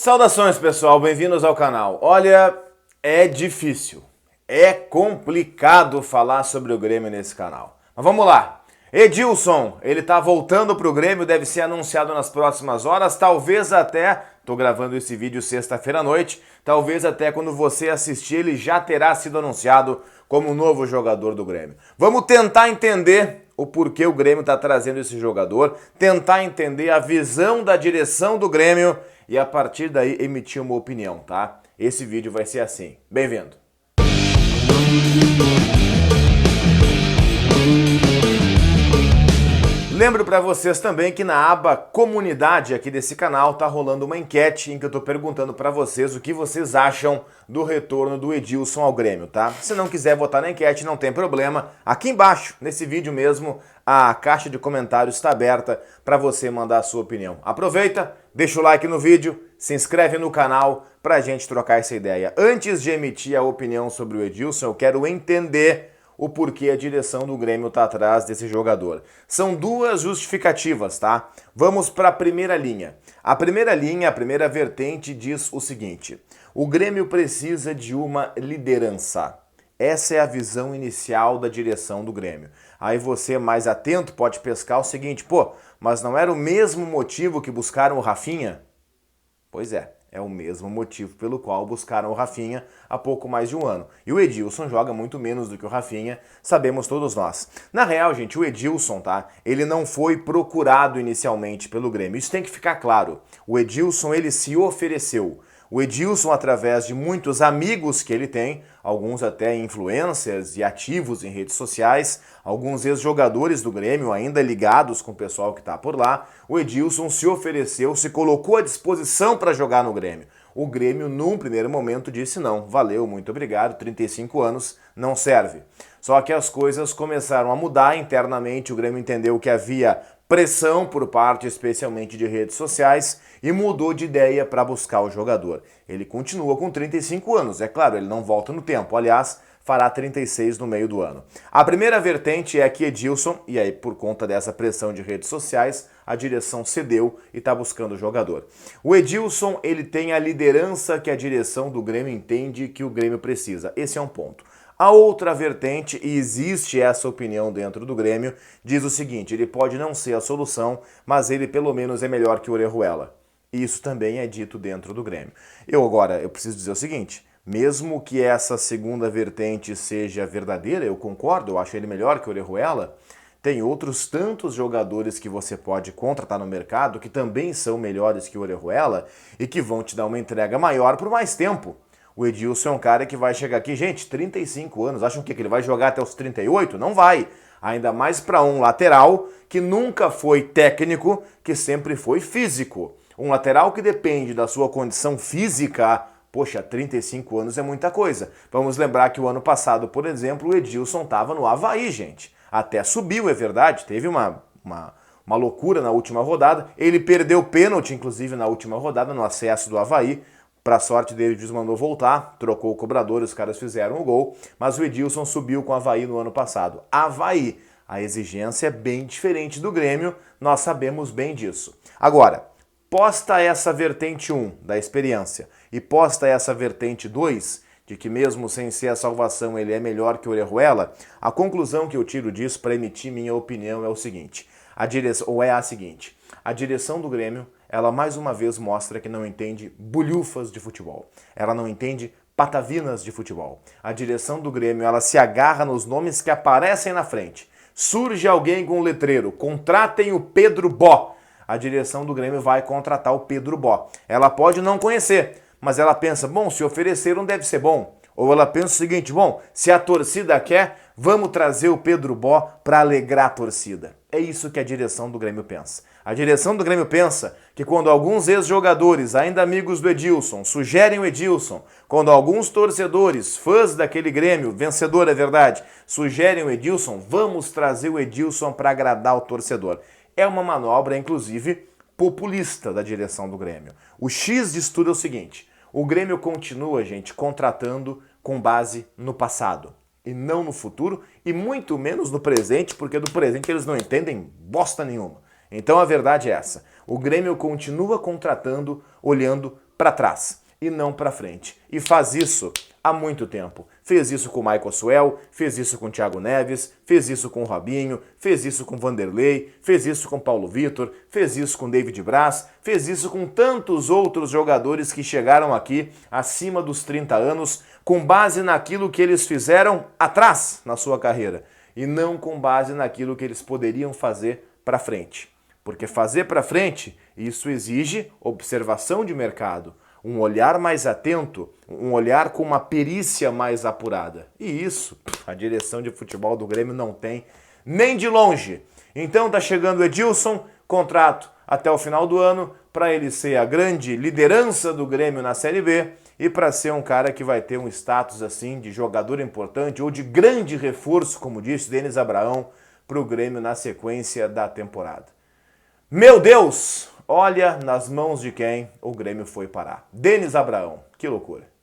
Saudações, pessoal, bem-vindos ao canal. Olha, é difícil, é complicado falar sobre o Grêmio nesse canal. Mas vamos lá. Edilson, ele tá voltando pro Grêmio, deve ser anunciado nas próximas horas, talvez até, tô gravando esse vídeo sexta-feira à noite, talvez até quando você assistir ele já terá sido anunciado como novo jogador do Grêmio. Vamos tentar entender o porquê o Grêmio tá trazendo esse jogador, tentar entender a visão da direção do Grêmio e a partir daí emitir uma opinião, tá? Esse vídeo vai ser assim. Bem-vindo! Lembro para vocês também que na aba comunidade aqui desse canal tá rolando uma enquete em que eu tô perguntando para vocês o que vocês acham do retorno do Edilson ao Grêmio, tá? Se não quiser votar na enquete, não tem problema. Aqui embaixo, nesse vídeo mesmo, a caixa de comentários está aberta para você mandar a sua opinião. Aproveita, deixa o like no vídeo, se inscreve no canal pra gente trocar essa ideia. Antes de emitir a opinião sobre o Edilson, eu quero entender o porquê a direção do Grêmio está atrás desse jogador. São duas justificativas, tá? Vamos para a primeira linha. A primeira vertente diz o seguinte: o Grêmio precisa de uma liderança. Essa é a visão inicial da direção do Grêmio. Aí você, mais atento, pode pescar o seguinte: pô, mas não era o mesmo motivo que buscaram o Rafinha? Pois é. É o mesmo motivo pelo qual buscaram o Rafinha há pouco mais de um ano. E o Edilson joga muito menos do que o Rafinha, sabemos todos nós. Na real, gente, o Edilson, tá? Ele não foi procurado inicialmente pelo Grêmio. Isso tem que ficar claro. O Edilson, ele se ofereceu. O Edilson, através de muitos amigos que ele tem, alguns até influencers e ativos em redes sociais, alguns ex-jogadores do Grêmio ainda ligados com o pessoal que está por lá, o Edilson se ofereceu, se colocou à disposição para jogar no Grêmio. O Grêmio, num primeiro momento, disse não, valeu, muito obrigado, 35 anos, não serve. Só que as coisas começaram a mudar internamente, o Grêmio entendeu que havia pressão por parte especialmente de redes sociais e mudou de ideia para buscar o jogador. Ele continua com 35 anos, é claro, ele não volta no tempo, aliás, fará 36 no meio do ano. A primeira vertente é que Edilson, e aí por conta dessa pressão de redes sociais, a direção cedeu e está buscando o jogador. O Edilson, ele tem a liderança que a direção do Grêmio entende que o Grêmio precisa. Esse é um ponto. A outra vertente, e existe essa opinião dentro do Grêmio, diz o seguinte: ele pode não ser a solução, mas ele pelo menos é melhor que o Orejuela. Isso também é dito dentro do Grêmio. Eu preciso dizer o seguinte: mesmo que essa segunda vertente seja verdadeira, eu concordo, eu acho ele melhor que o Orejuela, tem outros tantos jogadores que você pode contratar no mercado que também são melhores que o Orejuela e que vão te dar uma entrega maior por mais tempo. O Edilson é um cara que vai chegar aqui, gente, 35 anos, acham que ele vai jogar até os 38? Não vai. Ainda mais para um lateral que nunca foi técnico, que sempre foi físico. Um lateral que depende da sua condição física, poxa, 35 anos é muita coisa. Vamos lembrar que o ano passado, por exemplo, o Edilson estava no Avaí, gente. Até subiu, é verdade, teve uma loucura na última rodada. Ele perdeu o pênalti, inclusive, na última rodada, no acesso do Avaí. Para sorte dele, o juiz mandou voltar, trocou o cobrador, os caras fizeram o gol, mas o Edilson subiu com o Avaí no ano passado. Avaí, a exigência é bem diferente do Grêmio, nós sabemos bem disso. Agora, posta essa vertente 1 da experiência e posta essa vertente 2, de que mesmo sem ser a salvação ele é melhor que o Orejuela, a conclusão que eu tiro disso para emitir minha opinião é o seguinte: a direção do Grêmio, ela mais uma vez mostra que não entende bulhufas de futebol. Ela não entende patavinas de futebol. A direção do Grêmio, ela se agarra nos nomes que aparecem na frente. Surge alguém com um letreiro, contratem o Pedro Bó. A direção do Grêmio vai contratar o Pedro Bó. Ela pode não conhecer, mas ela pensa, bom, se ofereceram deve ser bom. Ou ela pensa o seguinte, bom, se a torcida quer, vamos trazer o Pedro Bó para alegrar a torcida. É isso que a direção do Grêmio pensa. A direção do Grêmio pensa que quando alguns ex-jogadores, ainda amigos do Edilson, sugerem o Edilson, quando alguns torcedores, fãs daquele Grêmio, vencedor é verdade, sugerem o Edilson, vamos trazer o Edilson para agradar o torcedor. É uma manobra, inclusive, populista da direção do Grêmio. O X de tudo é o seguinte: o Grêmio continua, gente, contratando com base no passado e não no futuro e muito menos no presente, porque do presente eles não entendem bosta nenhuma. Então a verdade é essa: o Grêmio continua contratando olhando para trás e não para frente. E faz isso há muito tempo. Fez isso com o Michael Suel, fez isso com o Thiago Neves, fez isso com o Robinho, fez isso com o Vanderlei, fez isso com o Paulo Vitor, fez isso com o David Braz, fez isso com tantos outros jogadores que chegaram aqui acima dos 30 anos com base naquilo que eles fizeram atrás na sua carreira e não com base naquilo que eles poderiam fazer para frente. Porque fazer para frente, isso exige observação de mercado, um olhar mais atento, um olhar com uma perícia mais apurada. E isso a direção de futebol do Grêmio não tem nem de longe. Então tá chegando o Edilson, contrato até o final do ano, para ele ser a grande liderança do Grêmio na Série B e para ser um cara que vai ter um status assim de jogador importante ou de grande reforço, como disse Denis Abraão, para o Grêmio na sequência da temporada. Meu Deus! Olha nas mãos de quem o Grêmio foi parar. Denis Abraão. Que loucura.